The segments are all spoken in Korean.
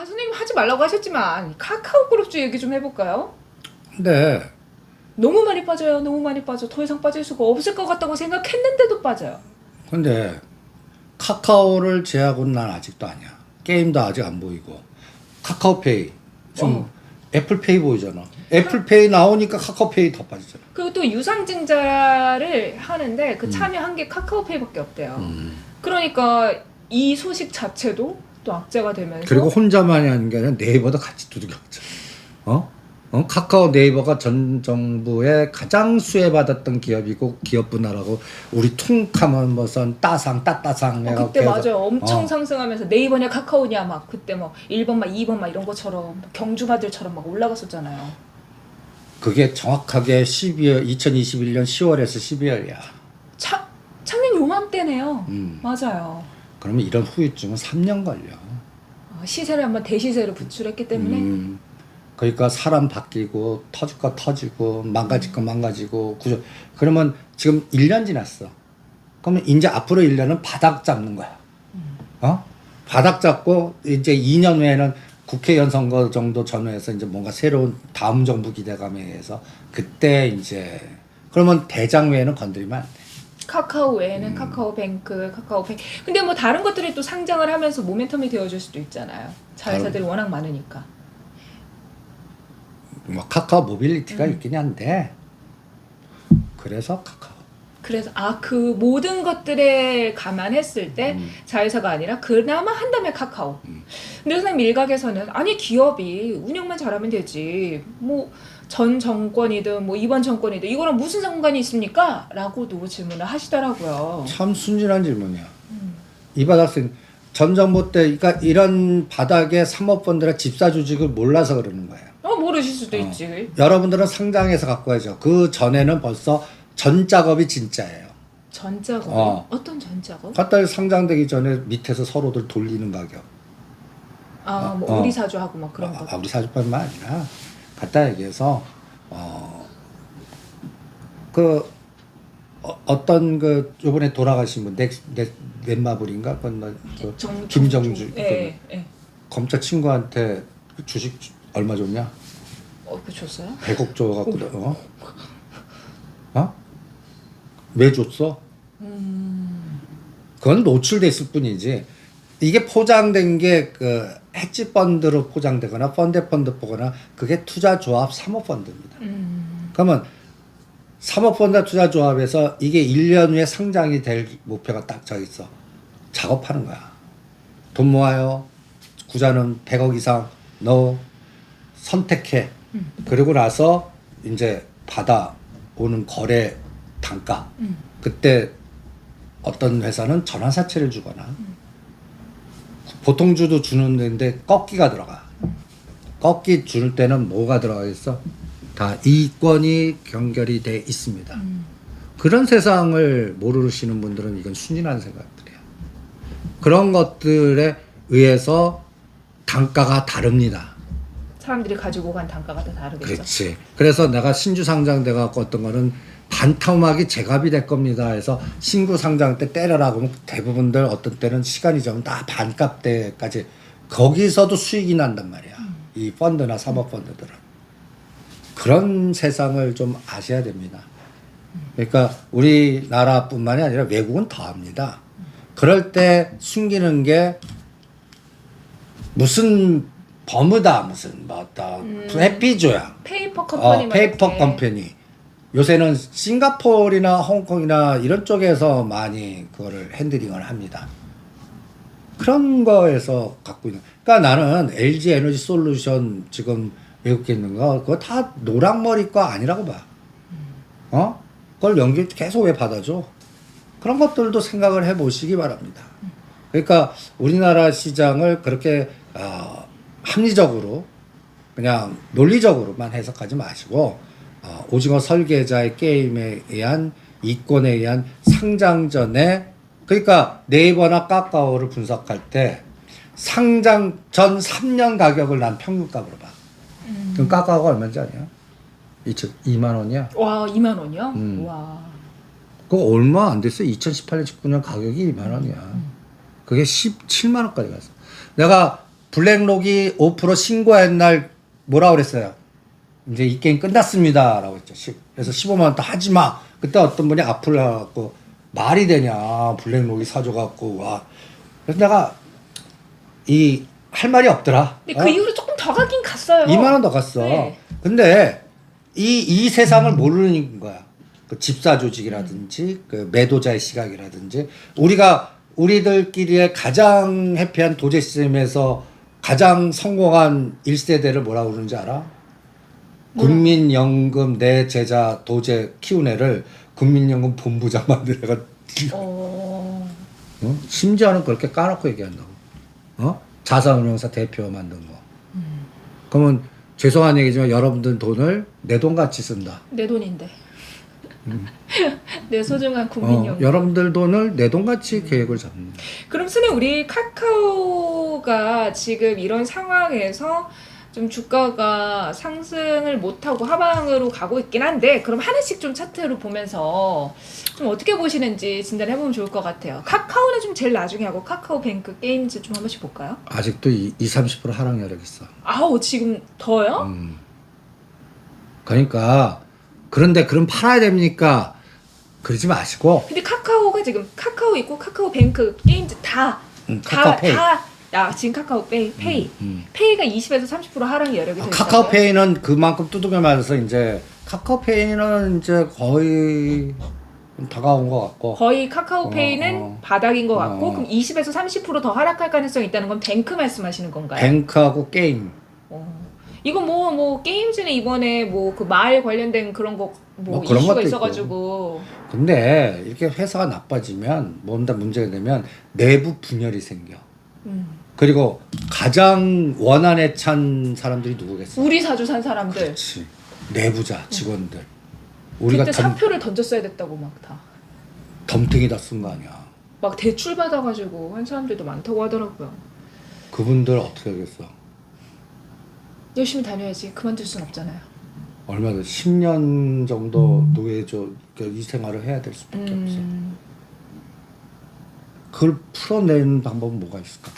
선생님 하지 말라고 하셨지만 카카오 그룹주 얘기 좀 해볼까요? 근데 너무 많이 빠져요. 너무 많이 빠져. 더 이상 빠질 수가 없을 것 같다고 생각했는데도 빠져요. 근데 카카오를 제하고는 난 아직도 아니야. 게임도 아직 안 보이고 카카오페이 좀 애플페이 보이잖아. 애플페이 나오니까 카카오페이 더 빠지잖아. 그리고 또 유상증자를 하는데 그 참여한 게 카카오페이밖에 없대요. 그러니까 이 소식 자체도 또 악재가 되면서 그리고 혼자만이 하는 게 아니라 네이버도 같이 두들겼잖아. 카카오 네이버가 전 정부에 가장 수혜받았던 기업이고 기업 분할하고 우리 퉁하면 무슨 따상 그때 맞아요. 엄청 상승하면서 네이버냐 카카오냐 막 그때 뭐 1번 막 2번 막 이런 것처럼 경주마들처럼 막 올라갔었잖아요. 그게 정확하게 2021년 10월에서 12월이야. 작년 요맘때네요. 맞아요. 그러면 이런 후유증은 3년 걸려. 시세를 한번 대시세로 부출했기 때문에 그러니까 사람 바뀌고 터질 거 터지고 망가질 거 망가지고 구조. 그러면 지금 1년 지났어. 그러면 이제 앞으로 1년은 바닥 잡는 거야. 바닥 잡고 이제 2년 후에는 국회의원 선거 정도 전후해서 이제 뭔가 새로운 다음 정부 기대감에 의해서 그때 이제 그러면 대장 외에는 건드리면 안 돼. 카카오 외에는 카카오뱅크, 카카오페이. 근데 뭐 다른 것들이 또 상장을 하면서 모멘텀이 되어줄 수도 있잖아요. 자회사들이 워낙 많으니까. 뭐 카카오 모빌리티가 있긴 한데 그래서 카카오. 그래서 그 모든 것들에 감안했을 때 자회사가 아니라 그나마 한다면 카카오. 근데 선생님 일각에서는 아니 기업이 운영만 잘하면 되지. 뭐 전 정권이든 뭐 이번 정권이든 이거랑 무슨 상관이 있습니까? 라고도 질문을 하시더라고요. 참 순진한 질문이야. 이 바닥은 전 정부 때 그러니까 이런 바닥에 사모펀드나 집사조직을 몰라서 그러는 거예요. 모르실 수도 있지. 여러분들은 상장해서 갖고 가죠. 그 전에는 벌써 전 작업이 진짜예요. 전 작업? 어떤 전 작업? 갖다 상장되기 전에 밑에서 서로들 돌리는 가격. 뭐 우리 사주하고 막 그런 거. 우리 사주뿐만 아니라 갖다 얘기해서 어떤 그 요번에 돌아가신 분 넷마블인가 김정주 예. 검찰 친구한테 그 주식 얼마 줬냐? 그 줬어요? 100억 줘갖고 왜 줬어? 그건 노출됐을 뿐이지. 이게 포장된 게 그 헤지 펀드로 포장되거나 펀드 보거나 그게 투자 조합 사모펀드입니다. 그러면 사모펀드 투자 조합에서 이게 1년 후에 상장이 될 목표가 딱 져 있어. 작업하는 거야. 돈 모아요. 구자는 100억 이상 넣어. 선택해. 그리고 나서 이제 받아오는 거래 단가. 그때 어떤 회사는 전환사채를 주거나 보통주도 주는 데인데 꺾기가 들어가. 꺾기 줄 때는 뭐가 들어가겠어? 다 이권이 경결이 돼 있습니다. 그런 세상을 모르시는 분들은 이건 순진한 생각들이에요. 그런 것들에 의해서 단가가 다릅니다. 사람들이 가지고 간 단가가 다 다르겠죠. 그렇지. 그래서 내가 신주 상장돼 갖고 어떤 거는 반토막이 제값이 될 겁니다 해서 신규 상장 때 때려라 그러면 대부분들 어떤 때는 시간이 좀 다 반값 때까지 거기서도 수익이 난단 말이야. 이 펀드나 사모펀드들은. 그런 세상을 좀 아셔야 됩니다. 그러니까 우리나라뿐만이 아니라 외국은 더 합니다. 그럴 때 숨기는 게 무슨 버무다 무슨 뭐 어떤 해피조야. 페이퍼 컴퍼니 페이퍼 컴퍼니. 요새는 싱가포르나 홍콩이나 이런 쪽에서 많이 그거를 핸들링을 합니다. 그런 거에서 갖고 있는. 그러니까 나는 LG 에너지 솔루션 지금 외국에 있는 거 그거 다 노랑머리 거 아니라고 봐. 그걸 연결 계속 왜 받아줘? 그런 것들도 생각을 해보시기 바랍니다. 그러니까 우리나라 시장을 그렇게 합리적으로 그냥 논리적으로만 해석하지 마시고 오징어 설계자의 게임에 의한 이권에 의한 상장 전에 그러니까 네이버나 카카오를 분석할 때 상장 전 3년 가격을 난 평균값으로 봐. 그럼 카카오가 얼마인지 아냐? 2만 원이야. 와 2만 원이요? 와. 그거 얼마 안 됐어. 2018년 19년 가격이 2만 원이야. 그게 17만 원까지 갔어. 내가 블랙록이 5% 신고한 날 뭐라 그랬어요? 이제 이 게임 끝났습니다라고 했죠. 그래서 15만 원 더 하지 마. 그때 어떤 분이 악플을 해갖고 말이 되냐 블랙록이 사줘갖고 와. 그래서 내가 할 말이 없더라. 근데 그 이후로 조금 더 가긴 갔어요. 2만 원 더 갔어. 네. 근데 이 세상을 모르는 거야. 그 집사 조직이라든지 그 매도자의 시각이라든지 우리들끼리의 가장 해피한 도제 시스템에서 가장 성공한 1세대를 뭐라고 그러는지 알아? 국민연금 내 제자 도제 키운 애를 국민연금 본부장 만들어가 어... 심지어는 그렇게 까놓고 얘기한다고. 자산운용사 대표 만든 거. 그러면 죄송한 얘기지만 여러분들 돈을 내 돈같이 쓴다. 내 돈인데. 내 소중한 국민연금. 여러분들 돈을 내 돈같이 계획을 잡는. 그럼 선생님 우리 카카오가 지금 이런 상황에서 좀 주가가 상승을 못하고 하방으로 가고 있긴 한데 그럼 하나씩 좀 차트로 보면서 좀 어떻게 보시는지 진단해보면 좋을 것 같아요. 카카오는 좀 제일 나중에 하고 카카오뱅크 게임즈 좀 한 번씩 볼까요? 아직도 20-30% 하락 여력 있어. 아우 지금 더요? 그러니까 그런데 그럼 팔아야 됩니까? 그러지 마시고. 근데 카카오가 지금 카카오 있고 카카오뱅크 게임즈 카카오페이. 지금 카카오페이 페이가 20에서 30% 하락이 여력이 돼 있어요. 카카오페이는 그만큼 두들겨 맞아서 이제 카카오페이는 이제 거의 다가온 것 같고. 거의 카카오페이는 바닥인 것 같고 그럼 20에서 30% 더 하락할 가능성이 있다는 건 뱅크 말씀하시는 건가요? 뱅크하고 게임. 이거 뭐 게임즈는 이번에 뭐 그 말 관련된 그런 거 뭐 그런 이슈가 것도 있어가지고 근데 이렇게 회사가 나빠지면 뭔가 문제가 되면 내부 분열이 생겨. 그리고 가장 원한에 찬 사람들이 누구겠어? 우리 사주 산 사람들 그렇지. 내부자 직원들. 우리가 그때 사표를 던졌어야 됐다고 막 다. 덤탱이다 쓴 거 아니야. 막 대출 받아가지고 한 사람들도 많다고 하더라고요. 그분들 어떻게 하겠어? 열심히 다녀야지. 그만둘 순 없잖아요. 얼마든 10년 정도 노예죠. 이 생활을 해야 될 수밖에 없어. 그걸 풀어내는 방법은 뭐가 있을까?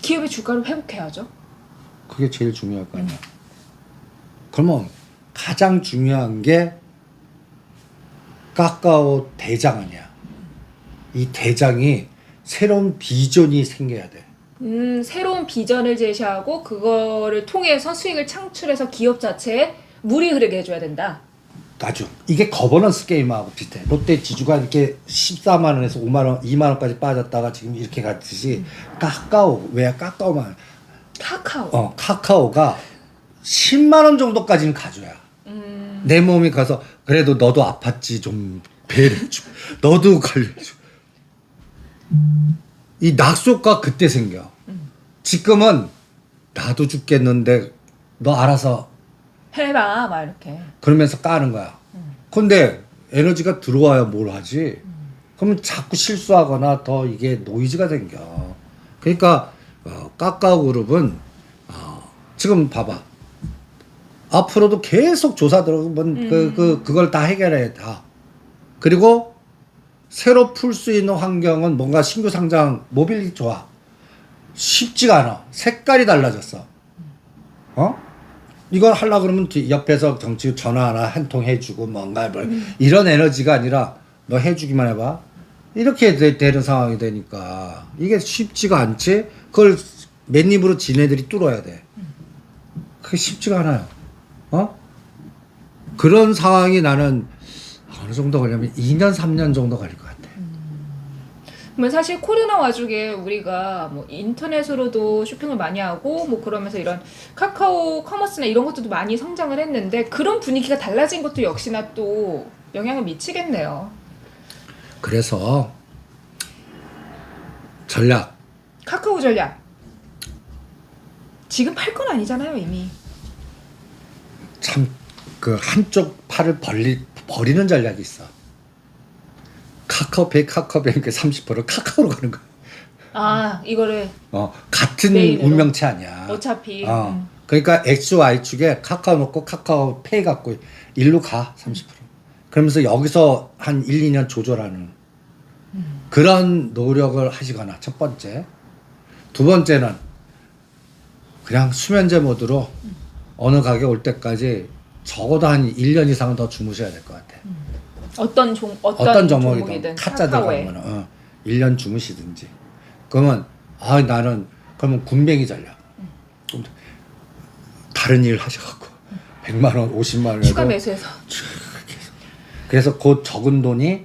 기업의 주가를 회복해야죠. 그게 제일 중요할 거 아니야. 그러면 가장 중요한 게 카카오 대장 아니야. 이 대장이 새로운 비전이 생겨야 돼. 새로운 비전을 제시하고 그거를 통해서 수익을 창출해서 기업 자체에 물이 흐르게 해줘야 된다. 아주 이게 거버넌스 게임하고 비슷해. 롯데 지주가 이렇게 14만 원에서 5만 원, 2만 원까지 빠졌다가 지금 이렇게 갔듯이 카카오 왜 카카오만 카카오가 10만 원 정도까지는 가져야. 내 몸이 가서 그래도 너도 아팠지 좀 배려줘. 너도 걸려줘. 이 낙소가 그때 생겨. 지금은 나도 죽겠는데 너 알아서 해봐 막 이렇게. 그러면서 까는 거야. 근데 에너지가 들어와야 뭘 하지? 그러면 자꾸 실수하거나 더 이게 노이즈가 생겨. 그러니까 카카오 그룹은 지금 봐봐. 앞으로도 계속 조사 들어오면 그걸 다 해결해 다. 그리고 새로 풀 수 있는 환경은 뭔가 신규 상장 모빌리티 좋아. 쉽지가 않아. 색깔이 달라졌어. 이걸 하려고 그러면 옆에서 정치 전화 하나 한 통 해주고 뭔가 이런 에너지가 아니라 너 해주기만 해봐. 이렇게 되는 상황이 되니까 이게 쉽지가 않지. 그걸 맨입으로 지네들이 뚫어야 돼. 그게 쉽지가 않아요. 그런 상황이 나는 어느 정도 걸리면 2년 3년 정도 걸릴 것 같아. 그러면 사실 코로나 와중에 우리가 뭐 인터넷으로도 쇼핑을 많이 하고 뭐 그러면서 이런 카카오 커머스나 이런 것들도 많이 성장을 했는데 그런 분위기가 달라진 것도 역시나 또 영향을 미치겠네요. 그래서 전략. 카카오 전략. 지금 팔 건 아니잖아요 이미. 참 그 한쪽 팔을 버리는 전략이 있어. 카카오페이, 카카오뱅크 30%를 카카오로 가는 거야. 이거를 같은 메인으로. 운명체 아니야. 어차피. 그러니까 X, Y 축에 카카오 놓고 카카오페이 갖고 일로 가 30%. 그러면서 여기서 한 1, 2년 조절하는 그런 노력을 하시거나 첫 번째. 두 번째는 그냥 수면제 모드로 어느 가게 올 때까지 적어도 한 1년 이상은 더 주무셔야 될 것 같아. 어떤 어떤 종목이든 종목이든 카자 카카오에. 들어가면 1년 주무시든지. 그러면 나는 그러면 군뱅이 전략. 좀 다른 일 하셔갖고 100만 원, 50만 원 추가 매수해서. 그래서 그 적은 돈이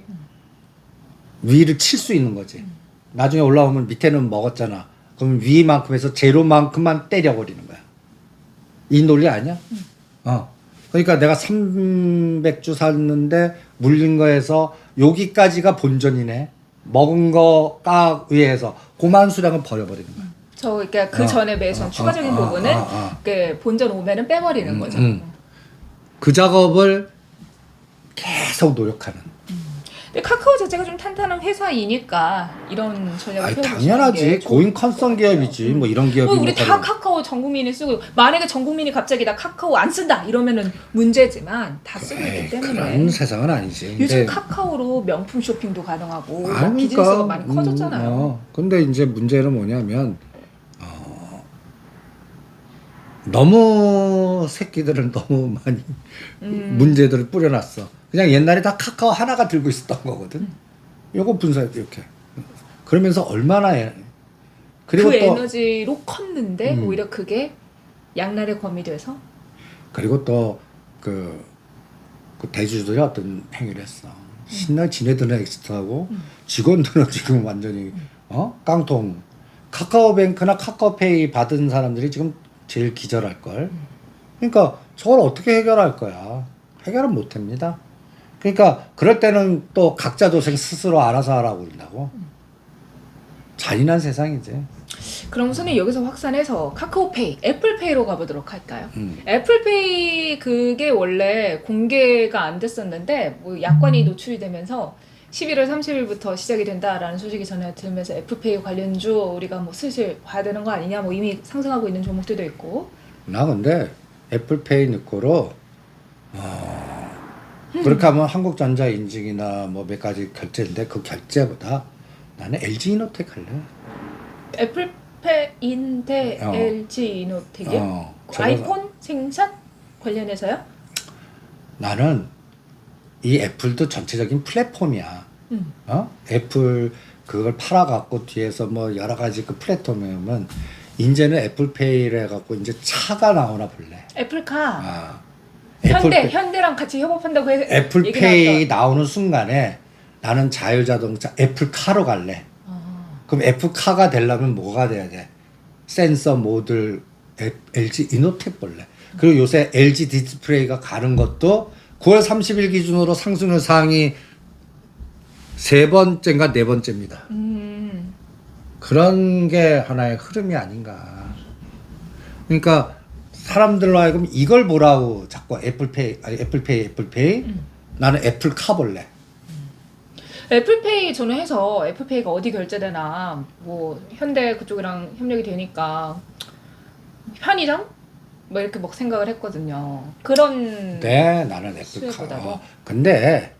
위를 칠 수 있는 거지. 나중에 올라오면 밑에는 먹었잖아. 그럼 위만큼 해서 제로만큼만 때려버리는 거야. 이 논리 아니야? 그러니까 내가 300주 샀는데 물린 거에서 여기까지가 본전이네. 먹은 거 까 위에서 고만 수량은 버려버리는 거야. 그러니까 그 전에 매수한 추가적인 부분은 그 본전 오면은 빼버리는 거죠. 그 작업을 계속 노력하는. 근데 카카오 자체가 좀 탄탄한 회사이니까 이런 전략을 펴고 당연하지. 고인 컨선 기업이지. 뭐 이런 기업이 우리 다 카카오 전 국민이 쓰고 만약에 전 국민이 갑자기 나 카카오 안 쓴다 이러면은 문제지만 다 쓰고 있기 때문에 그런 세상은 아니지. 요즘 카카오로 명품 쇼핑도 가능하고 그러니까, 비즈니스가 많이 커졌잖아요. 근데 이제 문제는 뭐냐면 너무 새끼들은 너무 많이 문제들을 뿌려놨어. 그냥 옛날에 다 카카오 하나가 들고 있었던 거거든. 요거 분석해 이렇게. 그러면서 얼마나 그리고 그 또 에너지로 컸는데 오히려 그게 양날의 검이 돼서 그리고 또 그 대주주들이 어떤 행위를 했어. 신나 지네들은 엑시트하고 직원들은 지금 완전히 깡통. 카카오뱅크나 카카오페이 받은 사람들이 지금 제일 기절할 걸. 그러니까 저걸 어떻게 해결할 거야? 해결은 못 합니다. 그러니까 그럴 때는 또 각자 도생 스스로 알아서 하라고 그런다고. 잔인한 세상이지. 그럼 우선은 여기서 확산해서 카카오페이, 애플페이로 가보도록 할까요? 애플페이 그게 원래 공개가 안 됐었는데 뭐 약관이 노출이 되면서 11월 30일부터 시작이 된다라는 소식이 전해 들으면서 애플페이 관련주 우리가 뭐 슬슬 봐야 되는 거 아니냐 뭐 이미 상승하고 있는 종목들도 있고. 나 근데 애플페이 넣고로 그렇게 하면 한국전자 인증이나 뭐 몇 가지 결제인데 그 결제보다 나는 LG이노텍 할래. 애플페이인데 LG이노텍이요? 아이폰 생산 관련해서요? 나는 이 애플도 전체적인 플랫폼이야. 애플 그걸 팔아갖고 뒤에서 뭐 여러 가지 그 플랫폼이면 이제는 애플페이를 해갖고 이제 차가 나오나 볼래. 애플카. 애플페이. 현대랑 같이 협업한다고 해서 애플페이 나오는 순간에 나는 자율자동차 애플카로 갈래. 그럼 애플카가 되려면 뭐가 돼야 돼? 센서 모듈 LG 이노텍 볼래. 그리고 요새 LG 디스플레이가 가는 것도 9월 30일 기준으로 상승률 상위 3번째인가 4번째입니다. 그런 게 하나의 흐름이 아닌가. 그러니까 사람들로 하여금 이걸 보라고 자꾸 애플페이. 나는 애플카 볼래. 애플페이 저는 해서 애플페이가 어디 결제되나 뭐 현대 그쪽이랑 협력이 되니까 편의점 뭐 이렇게 막 생각을 했거든요. 그런 네, 나는 애플카. 근데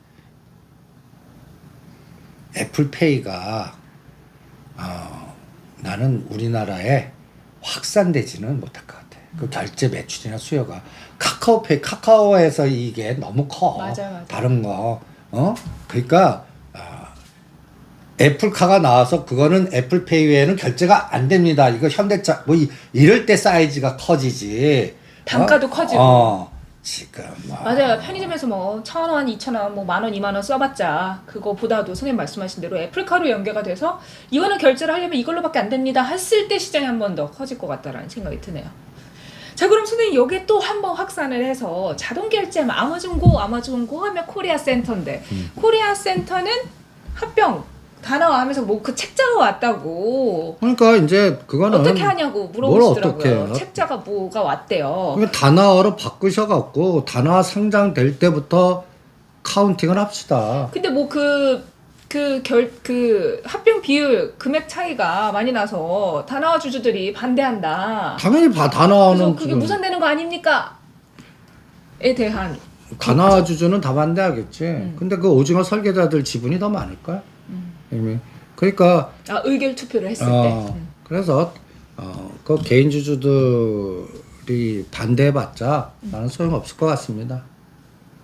애플페이가 나는 우리나라에 확산되지는 못할 것 같아. 그 결제 매출이나 수요가 카카오에서 이게 너무 커. 맞아. 다른 거. 그러니까 애플카가 나와서 그거는 애플페이 외에는 결제가 안 됩니다. 이거 현대차 뭐 이럴 때 사이즈가 커지지. 단가도 커지고. 지금 맞아요. 편의점에서 뭐 1,000원, 2,000원, 뭐 10,000원, 20,000원 써봤자 그거보다도 선생님 말씀하신 대로 애플카로 연계가 돼서 이거는 결제를 하려면 이걸로밖에 안 됩니다 했을 때 시장이 한 번 더 커질 것 같다라는 생각이 드네요. 자, 그럼 선생님 여기에 또 한 번 확산을 해서 자동 결제하면 아마존고 하면 코리아 센터인데 코리아 센터는 합병 다 나와하면서 뭐 그 책자가 왔다고. 그러니까 이제 그거는 어떻게 하냐고 물어보시더라고요. 책자가 뭐가 왔대요. 그러니까 다나와로 바꾸셔갖고 다나와 상장될 때부터 카운팅을 합시다. 근데 뭐 그 합병 비율 금액 차이가 많이 나서 다나와 주주들이 반대한다. 당연히 다나와는 그래서 그게 무산되는 거 아닙니까? 에 대한 다나와 주주는 다 반대하겠지. 근데 그 오징어 설계자들 지분이 더 많을까? 이미. 그러니까 의결 투표를 했을 때. 그래서 그 개인 주주들이 반대해봤자 나는 소용없을 것 같습니다.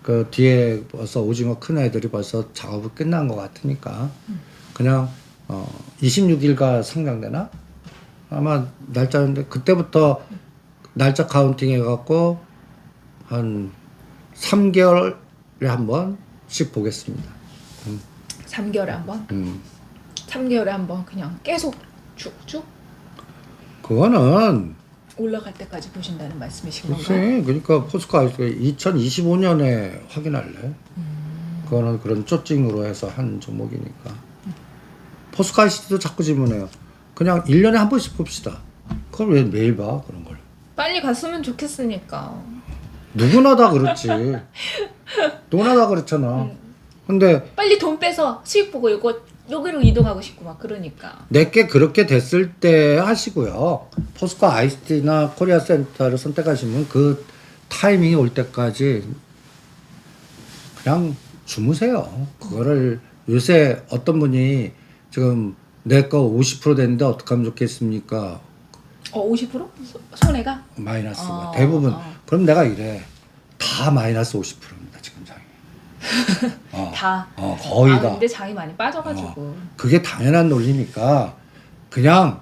그 뒤에 벌써 오징어 큰 애들이 벌써 작업이 끝난 것 같으니까 그냥 26일가 상장되나? 아마 날짜인데 그때부터 날짜 카운팅 해갖고 한 3개월에 한 번씩 보겠습니다. 3개월에 한 번? 3개월에 한 번 그냥 계속 쭉쭉 그거는 올라갈 때까지 보신다는 말씀이신 글쎄, 건가요? 그러니까 포스코 2025년에 확인할래. 그거는 그런 쪼찡으로 해서 한 종목이니까. 포스코 ICT도 자꾸 질문해요. 그냥 1년에 한 번씩 봅시다. 그걸 왜 매일 봐 그런 걸. 빨리 갔으면 좋겠으니까. 누구나 다 그렇지. 누구나 다 그렇잖아. 근데 빨리 돈 빼서 수익 보고 여기로 이동하고 싶고 막 그러니까. 내게 그렇게 됐을 때 하시고요. 포스코 ICT나 코리아 센터를 선택하시면 그 타이밍이 올 때까지 그냥 주무세요. 그거를 요새 어떤 분이 지금 내 거 50% 됐는데 어떻게 하면 좋겠습니까? 50%? 손해가? 마이너스가 대부분. 그럼 내가 이래. 다 마이너스 50%입니다. 지금 장이. 다. 거의 다. 근데 장이 많이 빠져가지고. 그게 당연한 논리니까 그냥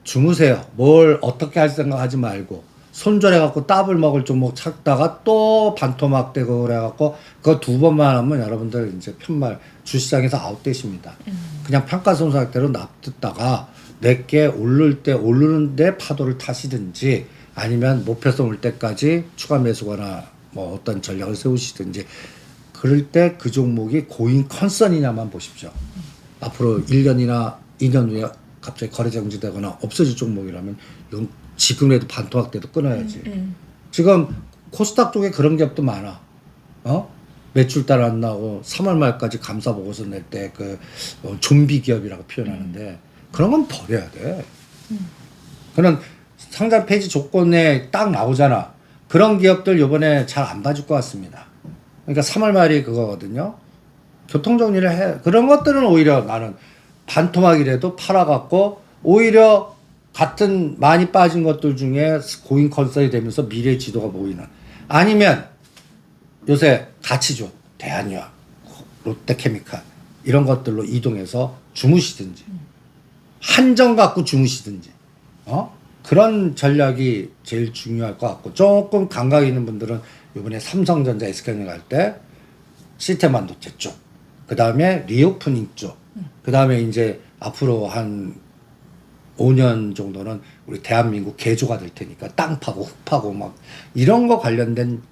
주무세요. 뭘 어떻게 할 생각하지 말고 손절해갖고 따블 먹을 종목 찾다가 또 반토막 되고 그래갖고 그거 2번만 하면 여러분들 이제 편말 주시장에서 아웃되십니다. 그냥 평가손상대로 놔뒀다가 내게 오를 때 오르는데 파도를 타시든지 아니면 목표선 올 때까지 추가 매수거나 뭐 어떤 전략을 세우시든지 그럴 때 그 종목이 고인 컨선이냐만 보십시오. 앞으로 1년이나 2년 후에 갑자기 거래 정지되거나 없어질 종목이라면 이건 지금이라도 반토막 때도 끊어야지. 지금 코스닥 쪽에 그런 기업도 많아. 매출 따라 안 나오고 3월 말까지 감사 보고서 낼 때 그 좀비 기업이라고 표현하는데 그런 건 버려야 돼. 그런 상장 폐지 조건에 딱 나오잖아. 그런 기업들 이번에 잘 안 봐줄 것 같습니다. 그러니까 3월 말이 그거거든요. 교통 정리를 해. 그런 것들은 오히려 나는 반토막이라도 팔아갖고 오히려 같은 많이 빠진 것들 중에 고인 컨설이 되면서 미래 지도가 보이는. 아니면 요새 가치주, 대한유학, 롯데케미칼 이런 것들로 이동해서 주무시든지 한정 갖고 주무시든지 그런 전략이 제일 중요할 것 같고 조금 감각 있는 분들은 이번에 삼성전자 SK에 갈 때 시스템 반도체 쪽, 그 다음에 리오프닝 쪽, 그 다음에 이제 앞으로 한 5년 정도는 우리 대한민국 개조가 될 테니까 땅 파고 흙 파고 막 이런 거 관련된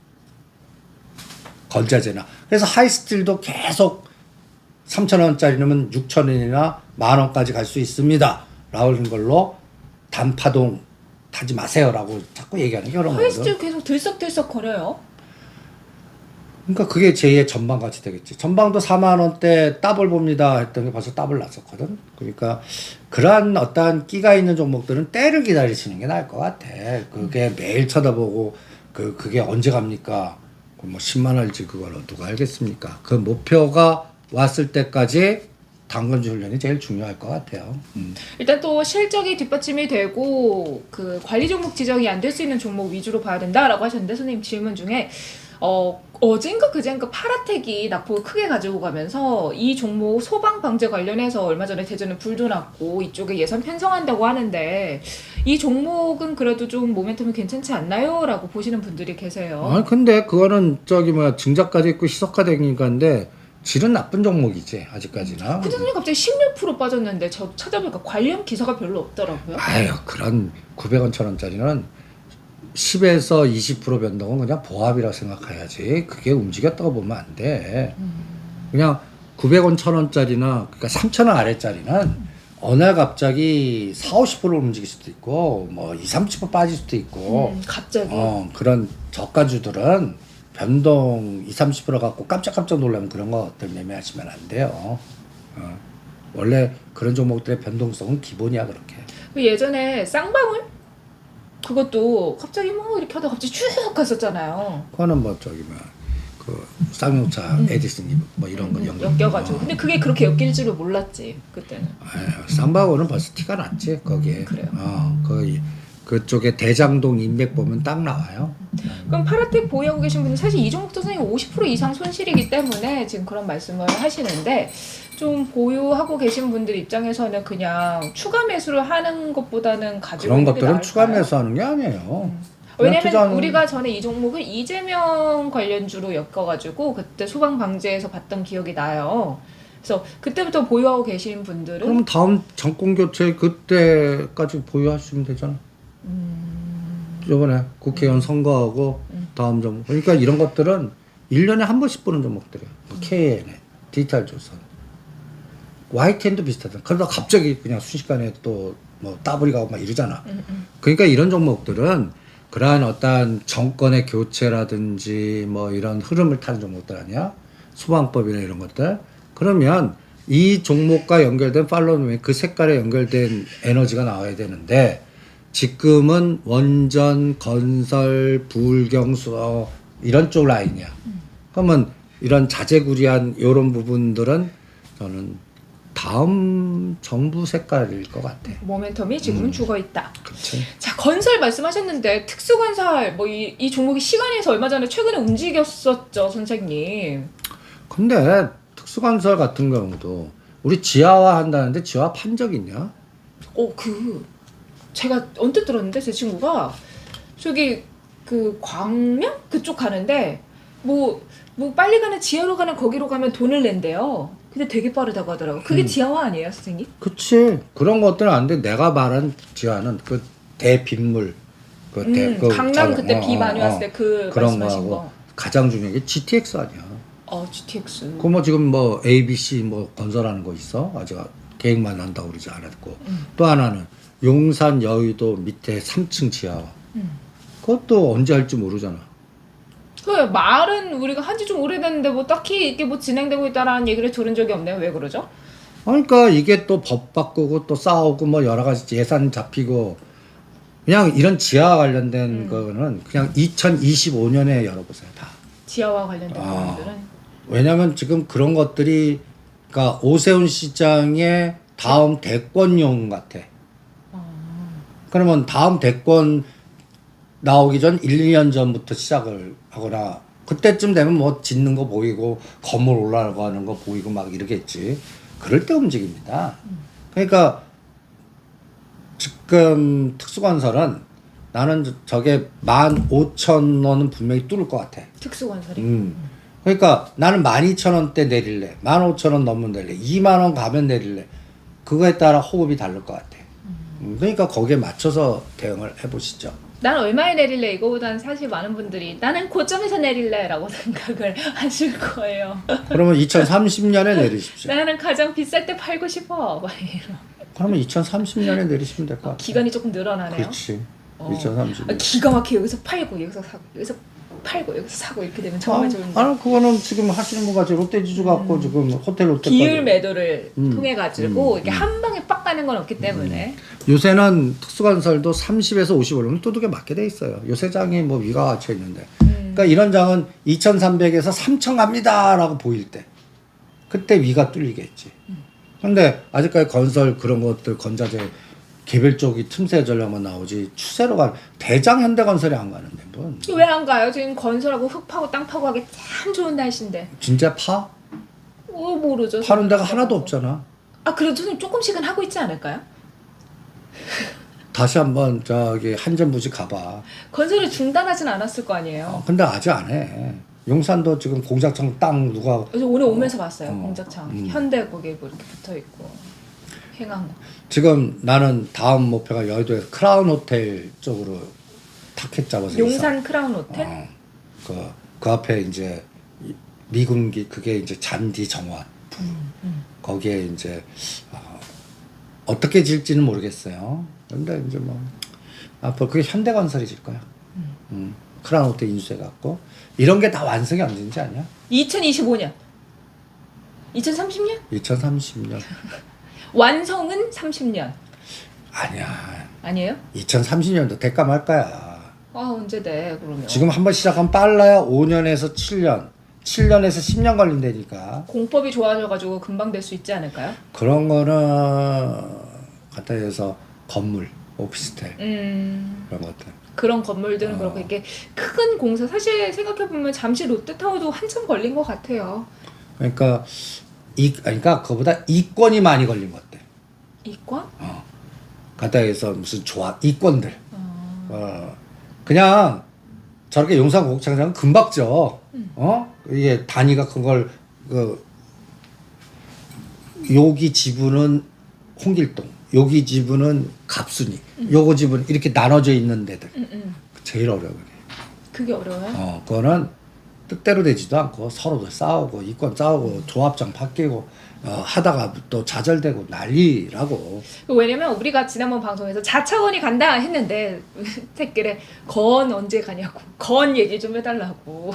건자재나 그래서 하이스틸도 계속 3,000원짜리는 6,000원이나 10,000원까지 갈 수 있습니다. 라는 걸로 단파동 타지 마세요라고 자꾸 얘기하는 게 그런 거거든. 하이스틸 계속 들썩들썩 거려요. 그러니까 그게 제2의 전방같이 되겠지. 전방도 4만원대 더블 봅니다 했던 게 벌써 더블 났었거든. 그러니까 그러한 어떠한 끼가 있는 종목들은 때를 기다리시는 게 나을 것 같아. 그게 매일 쳐다보고 그게 언제 갑니까? 뭐 10만원일지 그걸 누가 알겠습니까? 그 목표가 왔을 때까지 당근주 훈련이 제일 중요할 것 같아요. 일단 또 실적이 뒷받침이 되고 그 관리 종목 지정이 안 될 수 있는 종목 위주로 봐야 된다라고 하셨는데 선생님 질문 중에 어젠가 그젠가 파라텍이 낙폭을 크게 가지고 가면서 이 종목 소방 방제 관련해서 얼마 전에 대전에 불도 났고 이쪽에 예산 편성한다고 하는데 이 종목은 그래도 좀 모멘텀이 괜찮지 않나요? 라고 보시는 분들이 계세요. 아니 근데 그거는 증자까지 있고 희석가되니까인데 질은 나쁜 종목이지 아직까지나. 근데 선생님 갑자기 16% 빠졌는데 저 찾아보니까 관련 기사가 별로 없더라고요. 아유 그런 900원 1,000원짜리는 10에서 20% 변동은 그냥 보합이라고 생각해야지. 그게 움직였다고 보면 안 돼. 그냥 900원 1,000원짜리나 그러니까 3,000원 아래짜리는 어느 날 갑자기 40~50% 움직일 수도 있고 뭐 20~30% 빠질 수도 있고 갑자기 그런 저가주들은 변동 20~30% 갖고 깜짝깜짝 놀라면 그런 것들 매매하시면 안 돼요. 원래 그런 종목들의 변동성은 기본이야 그렇게. 예전에 쌍방울? 그것도 갑자기 뭐 이렇게 하다가 갑자기 쭉 갔었잖아요. 그거는 뭐 그 쌍용차 에디슨 뭐 이런 거 엮여가지고. 근데 그게 그렇게 엮일 줄을 몰랐지 그때는. 쌍방울은 벌써 티가 났지 거기에. 그래요. 거의 그쪽에 대장동 인맥 보면 딱 나와요. 그럼 파라텍 보유하고 계신 분은 사실 이 종목도 선생님 50% 이상 손실이기 때문에 지금 그런 말씀을 하시는데 좀 보유하고 계신 분들 입장에서는 그냥 추가 매수를 하는 것보다는 가지고 그런 있는 게 것들은 나을까요? 추가 매수하는 게 아니에요. 왜냐면 투자는- 우리가 전에 이 종목을 이재명 관련주로 엮어가지고 그때 소방 방지에서 봤던 기억이 나요. 그래서 그때부터 보유하고 계신 분들은 그럼 다음 정권 교체 그때까지 보유하시면 되잖아. 이번에 국회의원 선거하고 다음 정부. 그러니까 이런 것들은 1년에 한 번씩 보는 종목들이에요. 뭐 KN에, 디지털 조선, YTN도 비슷하잖아. 그러다 갑자기 그냥 순식간에 또 뭐 따블이 가고 막 이러잖아. 그러니까 이런 종목들은 그러한 어떤 정권의 교체라든지 뭐 이런 흐름을 타는 종목들 아니야? 소방법이나 이런 것들. 그러면 이 종목과 연결된 팔로우맨 그 색깔에 연결된 에너지가 나와야 되는데 지금은 원전, 건설, 불경수 이런 쪽 라인이야. 그러면 이런 자재구리한 이런 부분들은 저는 다음 정부 색깔일 것 같아. 모멘텀이 지금은 죽어 있다. 그렇지. 자, 건설 말씀하셨는데 특수건설 뭐 이 종목이 시간에서 얼마 전에 최근에 움직였었죠, 선생님. 근데 특수건설 같은 경우도 우리 지하화 한다는데 지하화 판 적 있냐? 제가 언뜻 들었는데 제 친구가 저기 그 광명 그쪽 가는데 뭐 빨리 가는 지하로 가는 거기로 가면 돈을 낸대요. 근데 되게 빠르다고 하더라고. 그게 지하화 아니에요, 선생님? 그치. 그런 것들은 안 돼. 내가 말한 지하는 그 대빗물. 강남 그때 비 많이 왔을 때 그 그런 말씀하신 거하고 거. 가장 중요한 게 GTX 아니야. GTX. 그 뭐 지금 뭐 ABC 뭐 건설하는 거 있어? 아직 계획만 한다고 그러지 않았고. 또 하나는 용산 여의도 밑에 3층 지하화. 그것도 언제 할지 모르잖아. 그 말은 우리가 한지 좀 오래됐는데 뭐 딱히 이게 뭐 진행되고 있다라는 얘기를 들은 적이 없네요. 왜 그러죠? 그러니까 이게 또 법 바꾸고 또 싸우고 뭐 여러 가지 예산 잡히고 그냥 이런 지하 관련된 거는 그냥 2025년에 열어보세요 다. 지하와 관련된 부분들은. 왜냐면 지금 그런 것들이 그러니까 오세훈 시장의 다음 대권용 같아. 그러면 다음 대권 나오기 전 1, 2년 전부터 시작을 하거나 그때쯤 되면 뭐 짓는 거 보이고 건물 올라가는 거 보이고 막 이러겠지. 그럴 때 움직입니다. 그러니까 지금 특수건설은 나는 저게 15,000원은 분명히 뚫을 것 같아. 특수건설이. 그러니까 나는 12,000원대 내릴래. 15,000원 넘으면 내릴래. 2만 원 가면 내릴래. 그거에 따라 호흡이 다를 것 같아. 그러니까 거기에 맞춰서 대응을 해보시죠. 난 얼마에 내릴래 이거보다는 사실 많은 분들이 나는 고점에서 내릴래라고 생각을 하실 거예요. 그러면 2030년에 내리십시오. 나는 가장 비쌀 때 팔고 싶어. 막 이런. 그러면 2030년에 내리시면 될 것 같아요. 기간이 조금 늘어나네요. 그렇지. 2030년. 기가 막히게 여기서 팔고 여기서 사고 여기서 팔고 여기서 사고 이렇게 되면 정말 좋은데. 그거는 지금 하시는 분 같이 롯데지주 갖고 지금 호텔 롯데까지. 기율 매도를 음. 통해 가지고 이게 한 방에 빡 가는 건 없기 때문에. 요새는 특수건설도 30에서 50 올리면 두둑에 맞게 돼 있어요. 요새 장이 뭐 위가 갇혀 있는데. 그러니까 이런 장은 2,300에서 3,000 갑니다라고 보일 때 그때 위가 뚫리겠지. 근데 아직까지 건설 그런 것들 건자재 개별 쪽이 틈새 전략만 나오지 추세로 가 대장 현대건설이 안 가는데 뭐 왜 안 가요? 지금 건설하고 흙 파고 땅 파고 하기 참 좋은 날씨인데. 진짜 파? 모르죠. 파는 데가 하나도 없잖아. 그래도 선생님 조금씩은 하고 있지 않을까요? 다시 한번 저기 한전부지 가봐. 건설을 중단하진 않았을 거 아니에요. 근데 아직 안 해. 용산도 지금 공작청 땅 누가 그래서 오늘 오면서 봤어요. 공작창. 음. 현대 거기에 뭐 이렇게 붙어 있고 행한 거. 지금 나는 다음 목표가 여의도에서 크라운 호텔 쪽으로 타켓 잡아서 용산 크라운 호텔? 그 앞에 이제 미군기 그게 이제 잔디 정원 거기에 이제 어떻게 질지는 모르겠어요. 근데 이제 뭐 앞으로 그게 현대건설이 질 거야. 크라운 호텔 인수해 갖고 이런 게 다 완성이 언제인지 아냐? 2025년. 2030년? 2030년. 완성은 30년. 아니야. 아니에요? 2030년도 대가 말 거야. 언제 돼 그러면? 지금 한번 시작하면 빨라야 5년에서 7년, 7년에서 10년 걸린다니까. 공법이 좋아져가지고 금방 될 수 있지 않을까요? 그런 거는 갖다 해서 건물, 오피스텔 그런 것들. 그런 건물들은 그렇고 이렇게 큰 공사 사실 생각해 보면 잠시 롯데타워도 한참 걸린 것 같아요. 그러니까 그러니까 그거보다 이권이 많이 걸린 것들. 이권? 가다에서 무슨 이권들. 그냥 저렇게 용산 고급창장은 금박져. 이게 단위가 그걸 여기 지분은 홍길동, 여기 지분은 갑순이, 요거 지분 이렇게 나눠져 있는 데들. 제일 어려워 그게. 그게 어려워요? 그거는 뜻대로 되지도 않고 서로들 싸우고 이권 싸우고 조합장 바뀌고 하다가 또 좌절되고 난리라고. 왜냐면 우리가 지난번 방송에서 자차원이 간다 했는데 댓글에 건 언제 가냐고 건 얘기 좀 해달라고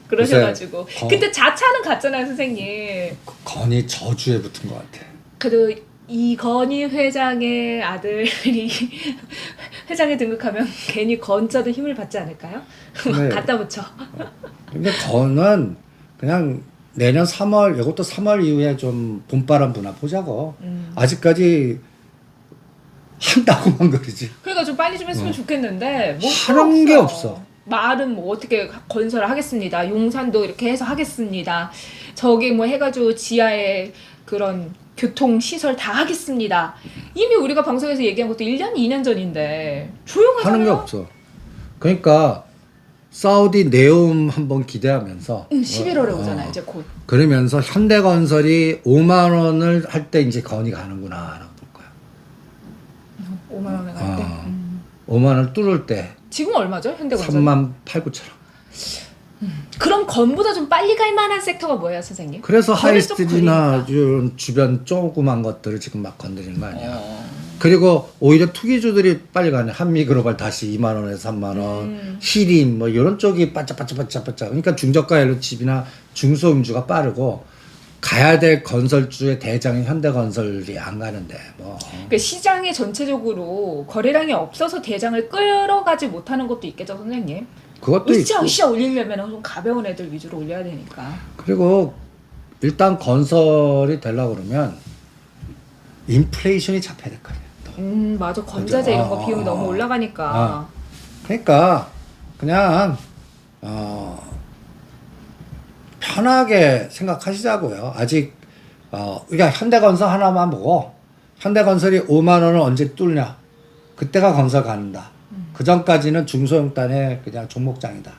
그러셔가지고 근데 자차는 갔잖아요 선생님. 건이 저주에 붙은 것 같아. 그래도 이건희 회장의 아들이 회장에 등극하면 괜히 건자도 힘을 받지 않을까요? 네. 갖다 붙여. 근데 건은 그냥 내년 3월 이것도 3월 이후에 좀 봄바람 부나 보자고. 아직까지 한다고만 그러지. 그러니까 좀 빨리 좀 했으면 좋겠는데 뭐 하는 게 없어. 말은 뭐 어떻게 건설을 하겠습니다. 용산도 이렇게 해서 하겠습니다. 저기 뭐 해가지고 지하에 그런 교통시설 다 하겠습니다. 이미 우리가 방송에서 얘기한 것도 1년, 2년 전인데 조용하잖아요. 하는 게 없어. 그러니까 사우디 네옴 한번 기대하면서 11월에 오잖아요. 이제 곧. 그러면서 현대건설이 5만 원을 할 때 이제 건이 가는구나 라고 볼 거야. 5만 원에 갈 때. 5만 원을 뚫을 때 지금 얼마죠? 현대건설? 3만 8, 9천 원. 그럼 건보다 좀 빨리 갈 만한 섹터가 뭐예요, 선생님? 그래서 하이스트리트나 거리니까. 이런 주변 조그만 것들을 지금 막 건드리는 거 아니야. 그리고 오히려 투기주들이 빨리 가네. 한미그로벌 다시 2만 원에서 3만 원, 히림 뭐 이런 쪽이 바짝바짝. 그러니까 중저가 엘로칩이나 중소음주가 빠르고 가야 될 건설주의 대장인 현대건설이 안 가는데 뭐. 그러니까 시장이 전체적으로 거래량이 없어서 대장을 끌어가지 못하는 것도 있겠죠, 선생님? 그것도 있고. 으쌰으쌰 올리려면 좀 가벼운 애들 위주로 올려야 되니까. 그리고 일단 건설이 되려고 그러면 인플레이션이 잡혀야 될 거 아니야. 맞아. 건자재 이런 거 비용이 너무 올라가니까. 그러니까 그냥 편하게 생각하시자고요. 아직 그러니까 현대건설 하나만 보고 현대건설이 5만 원을 언제 뚫냐. 그때가 건설 가는다. 그 전까지는 중소형단의 그냥 종목장이다.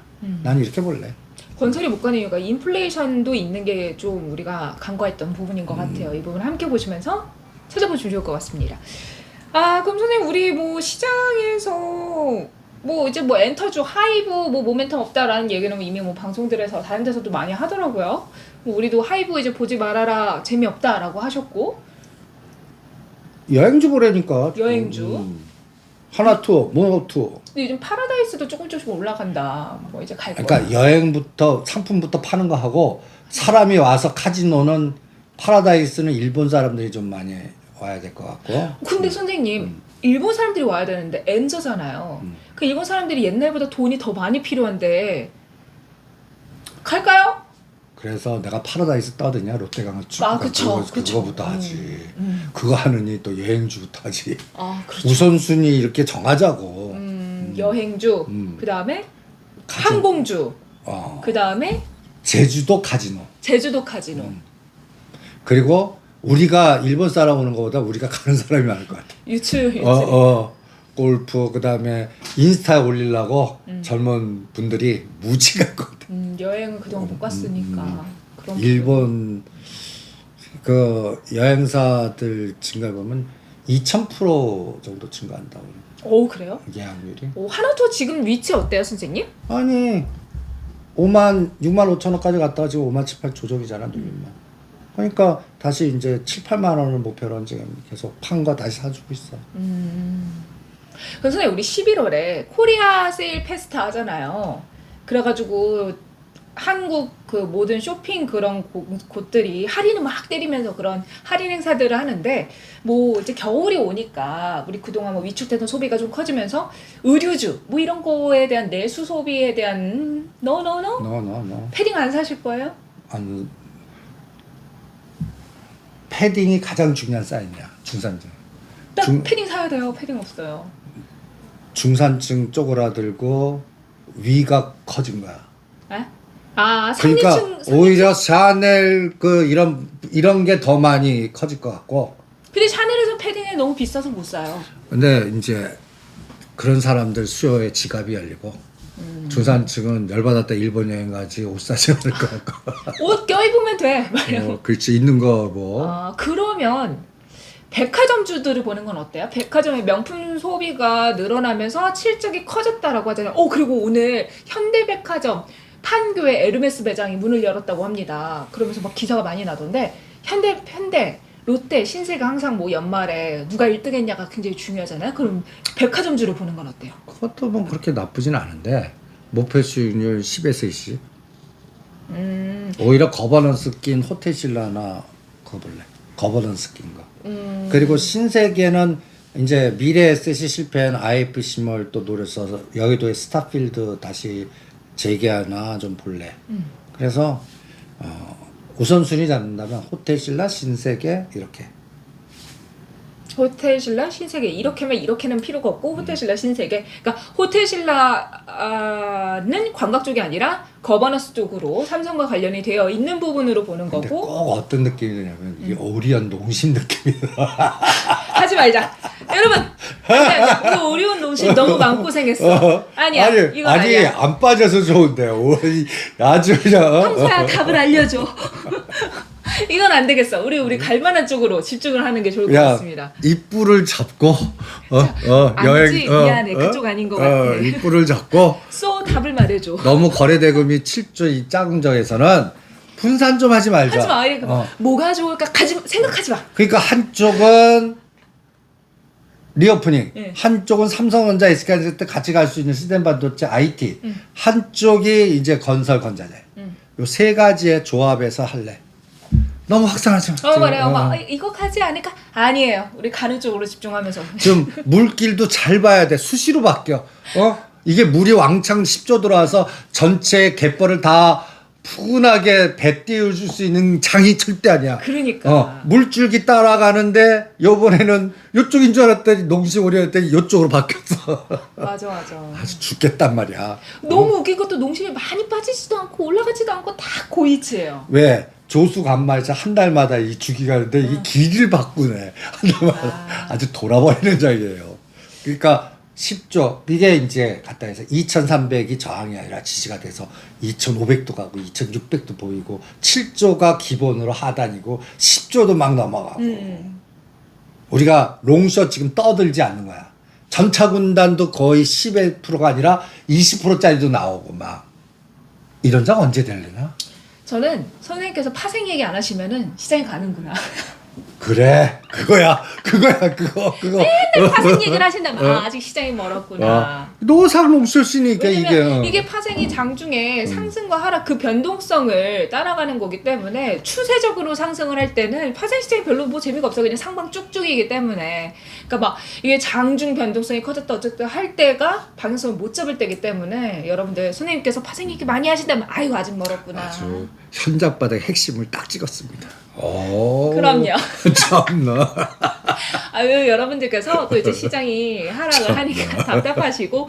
난 이렇게 볼래. 건설이 못 가는 이유가 인플레이션도 있는 게 좀 우리가 간과했던 부분인 것 같아요. 이 부분 함께 보시면서 찾아보시면 좋을 것 같습니다. 그럼 선생님 우리 뭐 시장에서 뭐 이제 뭐 엔터주 하이브 뭐 모멘텀 없다라는 얘기는 이미 뭐 방송들에서 다른 데서도 많이 하더라고요. 뭐 우리도 하이브 이제 보지 말아라 재미없다라고 하셨고 여행주 보라니까. 여행주. 하나 투어, 모노 투어. 근데 요즘 파라다이스도 조금씩 올라간다. 뭐 이제 갈 거야. 그러니까 여행부터 상품부터 파는 거 하고 사람이 와서 카지노는 파라다이스는 일본 사람들이 좀 많이 와야 될 것 같고. 근데 선생님 일본 사람들이 와야 되는데 엔저잖아요. 그 일본 사람들이 옛날보다 돈이 더 많이 필요한데 갈까요? 그래서 내가 파라다이스 떠드냐 롯데강을 쭉 그쵸. 그거부터 하지. 그거 하느니 또 여행주부터 하지. 그렇죠. 우선순위 이렇게 정하자고. 여행주, 그 다음에 항공주, 그 다음에 제주도 카지노. 제주도 카지노. 그리고 우리가 일본 사람 오는 것보다 우리가 가는 사람이 많을 것 같아. 유출. 골프 그다음에 인스타에 올리려고 젊은 분들이 무지 갈 것 같아. 여행은 그동안 못 갔으니까. 그런 일본 그 여행사들 증가 보면 2000% 정도 증가한다고. 오 그래요? 예약률이. 하나투어 지금 위치 어때요, 선생님? 아니 6만 5천 원까지 갔다가 지금 5만 7, 8 조정이잖아, 누님만. 그러니까 다시 이제 7, 8만 원을 목표로 지금 계속 판 거 다시 사주고 있어. 그래서 선생님 우리 11월에 코리아 세일 페스타 하잖아요. 그래가지고 한국 그 모든 쇼핑 그런 곳들이 할인을 막 때리면서 그런 할인 행사들을 하는데 뭐 이제 겨울이 오니까 우리 그동안 뭐 위축되던 소비가 좀 커지면서 의류주 뭐 이런 거에 대한 내수 소비에 대한 No. 패딩 안 사실 거예요? 아니 패딩이 가장 중요한 사인이야 중산층. 나 패딩 사야 돼요. 패딩 없어요. 중산층 쪼그라들고 위가 커진 거야. 에? 아, 그러니까 상류층 오히려 샤넬 그 이런 게 더 많이 커질 것 같고. 근데 샤넬에서 패딩이 너무 비싸서 못 사요. 근데 이제 그런 사람들 수요에 지갑이 열리고 중산층은 열받았다 일본 여행 가지 옷 사지 않을 것 같고. 옷 껴입으면 돼. 말이야. 그렇지 있는 거 뭐. 아, 그러면 백화점주들을 보는 건 어때요? 백화점의 명품 소비가 늘어나면서 실적이 커졌다라고 하잖아요. 그리고 오늘 현대백화점 판교에 에르메스 매장이 문을 열었다고 합니다. 그러면서 막 기사가 많이 나던데 현대, 롯데, 신세가 항상 뭐 연말에 누가 1등 했냐가 굉장히 중요하잖아요. 그럼 백화점주를 보는 건 어때요? 그것도 뭐 그렇게 나쁘진 않은데 목표 수익률 10에서 20. 오히려 거버넌스 낀 호텔신라나 그거 볼래. 거버넌스 낀 거. 그리고 신세계는 이제 미래 에셋이 실패한 IFC몰 또 노렸어서 여의도의 스타필드 다시 재개하나 좀 볼래. 그래서 우선순위 잡는다면 호텔신라, 신세계 이렇게. 호텔신라, 신세계 이렇게는 필요가 없고 호텔신라, 신세계. 그러니까 호텔신라는 관광 쪽이 아니라 거버넌스 쪽으로 삼성과 관련이 되어 있는 부분으로 보는 근데 거고. 꼭 어떤 느낌이 드냐면 이게 오리온 농심 느낌이 들어. 하지 말자. 여러분, 아니야. 그 오리온 농심 너무 마음고생했어. 아니야. 이건 아니야. 안 빠져서 좋은데 오리 아주 그냥. 형사야, 답을 알려줘. 이건 안 되겠어. 우리 갈만한 쪽으로 집중을 하는 게 좋을 것 같습니다. 입구를 잡고 아니지, 미안해. 그쪽 아닌 것 같아. 입구를 잡고 답을 말해줘. 너무 거래대금이 7조 이 작은 적에서는 분산 좀 하지 말자. 하지 마. 이래. 뭐가 좋을까? 생각하지 마. 그러니까 한쪽은 리오프닝, 네. 한쪽은 삼성전자, SK 때 같이 갈 수 있는 시스템 반도체 IT, 한쪽이 이제 건설 건자재. 요 세 가지의 조합에서 할래. 너무 확산하지 마. 그래요. 막 이거 가지 않을까? 아니에요. 우리 가는 쪽으로 집중하면서. 좀 물길도 잘 봐야 돼. 수시로 바뀌어. 이게 물이 왕창 10조 들어와서 전체 갯벌을 다 푸근하게 배 띄워줄 수 있는 장이 절대 아니야. 그러니까. 물줄기 따라가는데 요번에는 요쪽인 줄 알았더니 농심오리 했더니 요쪽으로 바뀌었어. 맞아. 아주 죽겠단 말이야. 너무 웃긴 것도 농심이 많이 빠지지도 않고 올라가지도 않고 다 고이치예요. 왜? 조수 간말에서 한 달마다 이 주기가 있는데 이 길이를 바꾸네. 한 달마다. 아주 돌아버리는 장이에요. 그러니까 10조 이게 이제 갖다 해서 2,300이 저항이 아니라 지지가 돼서 2,500도 가고 2,600도 보이고 7조가 기본으로 하단이고 10조도 막 넘어가고 우리가 롱숏 지금 떠들지 않는 거야. 전차 군단도 거의 11%가 아니라 20%짜리도 나오고 막 이런 장 언제 되려나? 저는 선생님께서 파생 얘기 안 하시면은 시장에 가는구나. 그래 그거 맨날 파생 얘기를 하신다면 아직 시장이 멀었구나. 노상농쇼시니까 왜냐면 이게 파생이 장중에 상승과 하락 그 변동성을 따라가는 거기 때문에 추세적으로 상승을 할 때는 파생 시장이 별로 뭐 재미가 없어. 그냥 상방 쭉쭉이기 때문에. 그러니까 막 이게 장중 변동성이 커졌다 어쨌든 할 때가 방향성을 못 잡을 때기 때문에 여러분들 선생님께서 파생 얘기 많이 하신다면 아이고 아직 멀었구나. 아주 현장바닥의 핵심을 딱 찍었습니다. 그럼요. 참나. 아유, 여러분들께서 또 이제 시장이 하락을 하니까 답답하시고,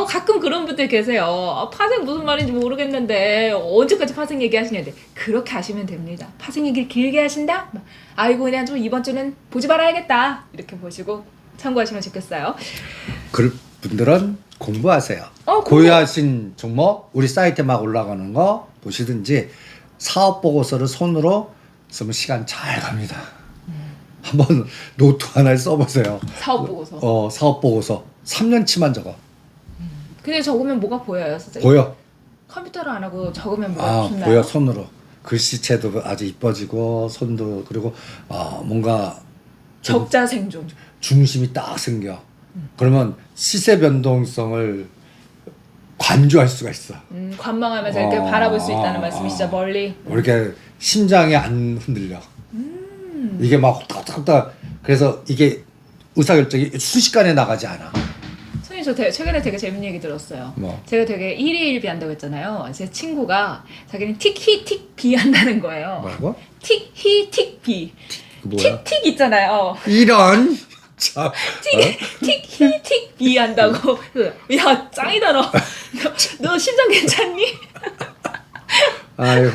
가끔 그런 분들 계세요. 파생 무슨 말인지 모르겠는데, 언제까지 파생 얘기 하시냐는데, 그렇게 하시면 됩니다. 파생 얘기를 길게 하신다? 아이고, 그냥 좀 이번 주는 보지 말아야겠다. 이렇게 보시고 참고하시면 좋겠어요. 그 분들은 공부하세요. 공부. 고유하신 종목, 우리 사이트에 막 올라가는 거 보시든지, 사업 보고서를 손으로 쓰면 시간 잘 갑니다. 한번 노트 하나에 써보세요. 사업 보고서. 사업 보고서 3년치만 적어. 근데 적으면 뭐가 보여요, 선생님? 보여. 컴퓨터로 안 하고 적으면 뭐가 좋나요? 보여 손으로. 글씨체도 아주 이뻐지고 손도 그리고 뭔가 적자 생존. 중심이 딱 생겨. 그러면 시세 변동성을 관조할 수가 있어. 관망하면서 이렇게 바라볼 수 있다는 말씀이시죠, 멀리. 이렇게 심장이 안 흔들려. 이게 막 후딱후딱 그래서 이게 의사결정이 순식간에 나가지 않아. 선생님 저 최근에 되게 재밌는 얘기 들었어요. 뭐? 제가 되게 일희일비 한다고 했잖아요. 제 친구가 자기는 틱히틱비 한다는 거예요. 뭐라고? 틱히틱비. 뭐야? 틱틱 있잖아요. 이런 참. 틱 비한다고. 야 짱이다 너. 너 심장 괜찮니? 아유.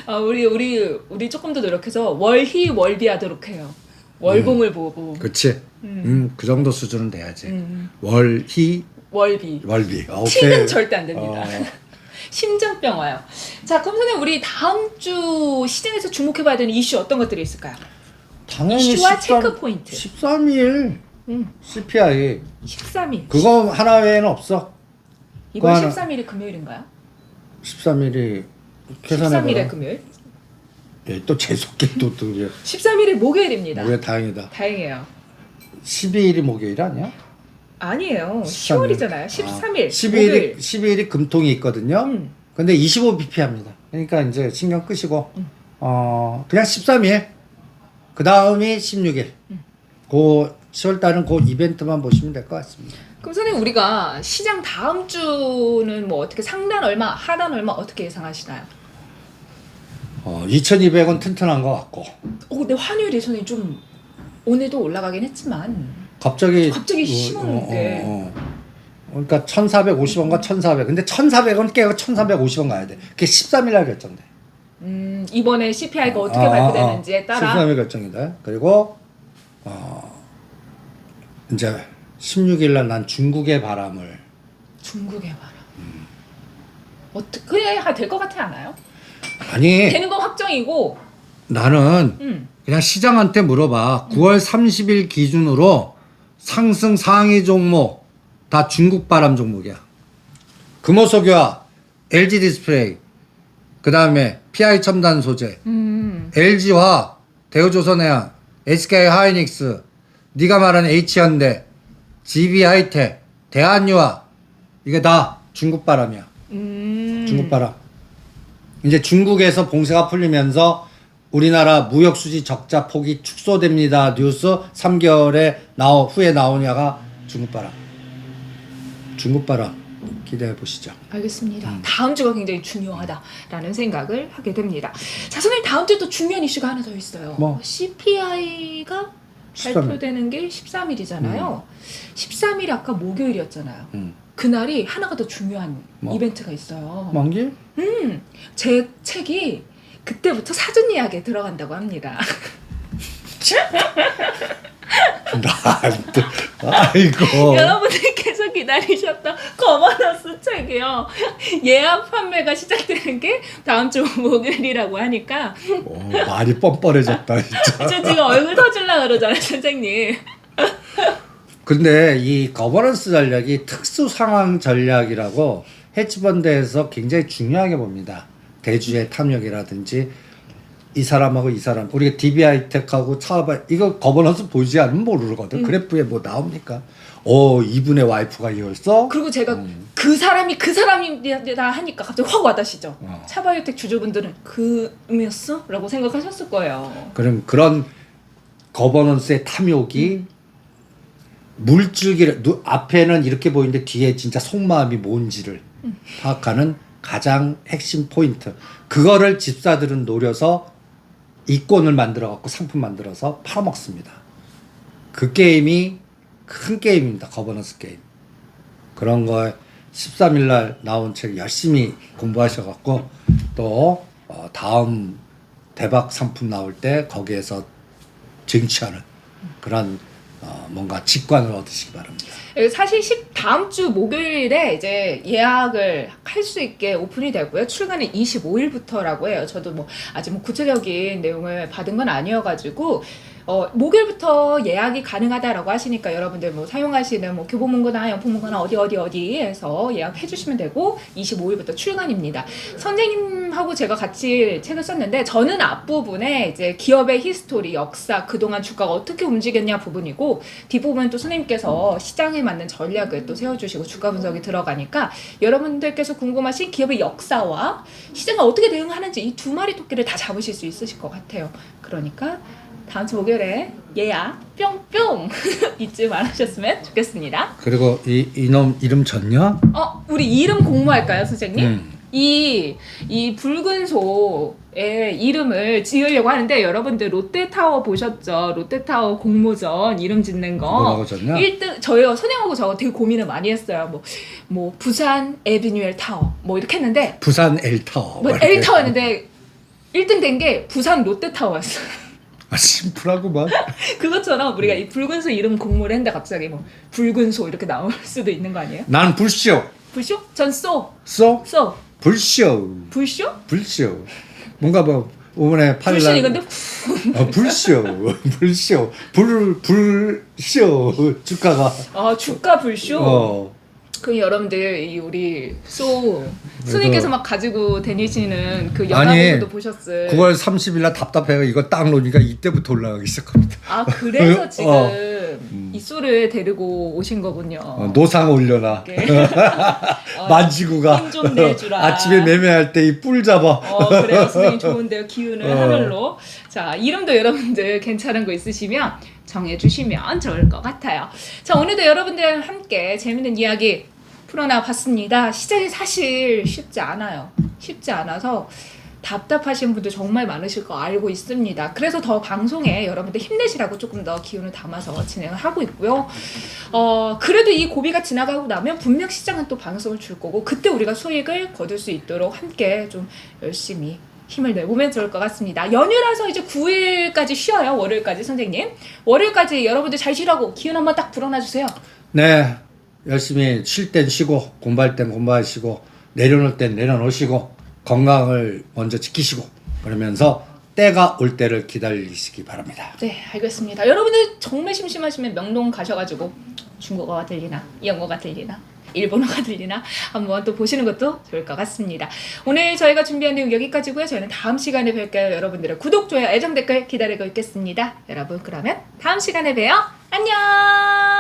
아 우리 조금 더 노력해서 월희 월비하도록 해요. 월봉을 보고. 그치. 그 정도 수준은 돼야지. 월희 월비. 오케이. 틱은 절대 안 됩니다. 심장병 와요. 자, 그럼 선생님 우리 다음 주 시장에서 주목해봐야 되는 이슈 어떤 것들이 있을까요? 당연히 이슈와 체크 포인트. 13일 CPI 13일. 그거 하나 외에는 없어. 이번 그거 하나- 13일이 금요일인가요? 13일이 13일에 금요일? 예, 또 재수없게 또 13일이 목요일입니다. 왜 다행이다. 다행이에요. 12일이 목요일 아니야? 아니에요. 13일. 10월이잖아요. 13일. 12일이 금통이 있거든요. 근데 25bp 합니다. 그러니까 이제 신경 끄시고 그냥 13일. 그 다음이 16일. 그 10월 달은 그 이벤트만 보시면 될 것 같습니다. 그럼 선생님 우리가 시장 다음 주는 뭐 어떻게 상단 얼마, 하단 얼마 어떻게 예상하시나요? 2,200원 튼튼한 것 같고. 근데 환율이 선생님 좀 오늘도 올라가긴 했지만 갑자기 심었는데. 그러니까 1,450원과 1,400. 근데 1,400원 깨고 1,450원 가야 돼. 그게 13일 날 결정돼. 이번에 CPI가 어떻게 발표되는지에 따라 13일 결정이다. 그리고 이제 16일 날 난 중국의 바람을 중국의 바람. 어떻게 될 것 같지 않아요? 아니 되는 건 확정이고. 나는 그냥 시장한테 물어봐. 9월 30일 기준으로 상승 상위 종목 다 중국 바람 종목이야. 금호석유화, LG 디스플레이, 그 다음에 PI 첨단 소재, LG화, 대우조선해양, SK 하이닉스, 네가 말한 H현대, GB 하이텍, 대한유화 이게 다 중국 바람이야. 중국 바람. 이제 중국에서 봉쇄가 풀리면서 우리나라 무역 수지 적자 폭이 축소됩니다. 뉴스 3개월에 후에 나오냐가 중국 바람. 중국 바람 기대해 보시죠. 알겠습니다. 다음 주가 굉장히 중요하다라는 생각을 하게 됩니다. 자, 선생님 다음 주에 또 중요한 이슈가 하나 더 있어요. 뭐? CPI가 13일. 발표되는 게 13일이잖아요. 13일이 아까 목요일이었잖아요. 그날이 하나가 더 중요한 뭐? 이벤트가 있어요. 만기? 제 책이 그때부터 사전 예약에 들어간다고 합니다. 아이고. 여러분들께서 기다리셨던 거버넌스 책이요. 예약 판매가 시작되는 게 다음 주 목요일이라고 하니까 말이 뻔뻔해졌다 진짜. 저 지금 얼굴 터질라 그러잖아요, 선생님. 근데 이 거버넌스 전략이 특수 상황 전략이라고 헤지펀드에서 굉장히 중요하게 봅니다. 대주의 탐욕이라든지 이 사람하고 이 사람 우리가 DB하이텍하고 차바 이거 거버넌스 보이지 않으면 모르거든. 그래프에 뭐 나옵니까? 이분의 와이프가 이었어? 그리고 제가 그 사람이다 하니까 갑자기 확 와닿으시죠. 차바이오텍 주주분들은 그음이었어? 라고 생각하셨을 거예요. 그럼 그런 거버넌스의 탐욕이 물줄기를 앞에는 이렇게 보이는데 뒤에 진짜 속마음이 뭔지를 파악하는 가장 핵심 포인트. 그거를 집사들은 노려서 이권을 만들어 갖고 상품 만들어서 팔아먹습니다. 그 게임이 큰 게임입니다. 거버넌스 게임. 그런 거 13일 날 나온 책 열심히 공부하셔 갖고 또 다음 대박 상품 나올 때 거기에서 쟁취하는 그런 뭔가 직관을 얻으시기 바랍니다. 사실 다음 주 목요일에 이제 예약을 할 수 있게 오픈이 되고요. 출간은 25일부터라고 해요. 저도 뭐 아직 뭐 구체적인 내용을 받은 건 아니어가지고 목요일부터 예약이 가능하다라고 하시니까 여러분들 뭐 사용하시는 뭐 교보문고나 영풍문고나 어디에서 예약해 주시면 되고 25일부터 출간입니다. 선생님하고 제가 같이 책을 썼는데 저는 앞부분에 이제 기업의 히스토리, 역사, 그동안 주가가 어떻게 움직였냐 부분이고 뒷부분은 또 선생님께서 시장에 맞는 전략을 또 세워주시고 주가 분석이 들어가니까 여러분들께서 궁금하신 기업의 역사와 시장과 어떻게 대응하는지 이 두 마리 토끼를 다 잡으실 수 있으실 것 같아요. 그러니까 다음 주 목요일에 예약 뿅뿅 잊지 말으셨으면 좋겠습니다. 그리고 이놈 이름 졌냐? 우리 이름 공모할까요, 선생님? 이 붉은 소 이름을 지으려고 하는데 여러분들 롯데타워 보셨죠? 롯데타워 공모전 이름 짓는 거. 뭐라고 졌냐? 1등 저요 선생하고 저 되게 고민을 많이 했어요. 뭐 부산 에비뉴엘 타워 뭐 이렇게 했는데 부산 L타워. 뭐 L타워였는데 1등 된 게 부산 롯데타워였어. 아, 심플하구만. 그것처럼 우리가 이 붉은 소 이름 공모를 했는데 갑자기 뭐 붉은 소 이렇게 나올 수도 있는 거 아니에요? 난 불쇼. 불쇼? 전 쏘. 쏘? 쏘. 불쇼. 불쇼? 불쇼. 뭔가 뭐 오번에 8일 불쇼 날 이건데 불쇼. 불쇼. 불쇼. 주가가 주가 불쇼. 어. 그 여러분들 이 우리 소 스님께서 막 가지고 다니시는 그 아니, 연합에서도 보셨을. 9월 30일 날 답답해요. 이거 딱 놓으니까 이때부터 올라가기 시작합니다. 아 그래서 지금 어. 이 소를 데리고 오신 거군요. 노상 올려놔. 만지고 가. 힘좀 내주라. 아침에 매매할 때 이 뿔 잡아. 그래요. 선생님 좋은데요. 기운을 하늘로. 자, 이름도 여러분들 괜찮은 거 있으시면 정해주시면 좋을 것 같아요. 자, 오늘도 여러분들이랑 함께 재밌는 이야기 풀어나 봤습니다. 시작이 사실 쉽지 않아요. 쉽지 않아서 답답하신 분들 정말 많으실 거 알고 있습니다. 그래서 더 방송에 여러분들 힘내시라고 조금 더 기운을 담아서 진행을 하고 있고요. 그래도 이 고비가 지나가고 나면 분명 시장은 또 방송을 줄 거고 그때 우리가 수익을 거둘 수 있도록 함께 좀 열심히 힘을 내보면 좋을 것 같습니다. 연휴라서 이제 9일까지 쉬어요. 월요일까지 선생님. 월요일까지 여러분들 잘 쉬라고 기운 한번 딱 불어놔 주세요. 네. 열심히 쉴 땐 쉬고 공부할 땐 공부하시고 내려놓을 땐 내려놓으시고 건강을 먼저 지키시고 그러면서 때가 올 때를 기다리시기 바랍니다. 네, 알겠습니다. 여러분들 정말 심심하시면 명동 가셔가지고 중국어가 들리나 영어가 들리나 일본어가 들리나 한번 또 보시는 것도 좋을 것 같습니다. 오늘 저희가 준비한 내용 여기까지고요. 저희는 다음 시간에 뵐게요. 여러분들의 구독, 좋아요, 애정 댓글 기다리고 있겠습니다. 여러분 그러면 다음 시간에 봬요. 안녕.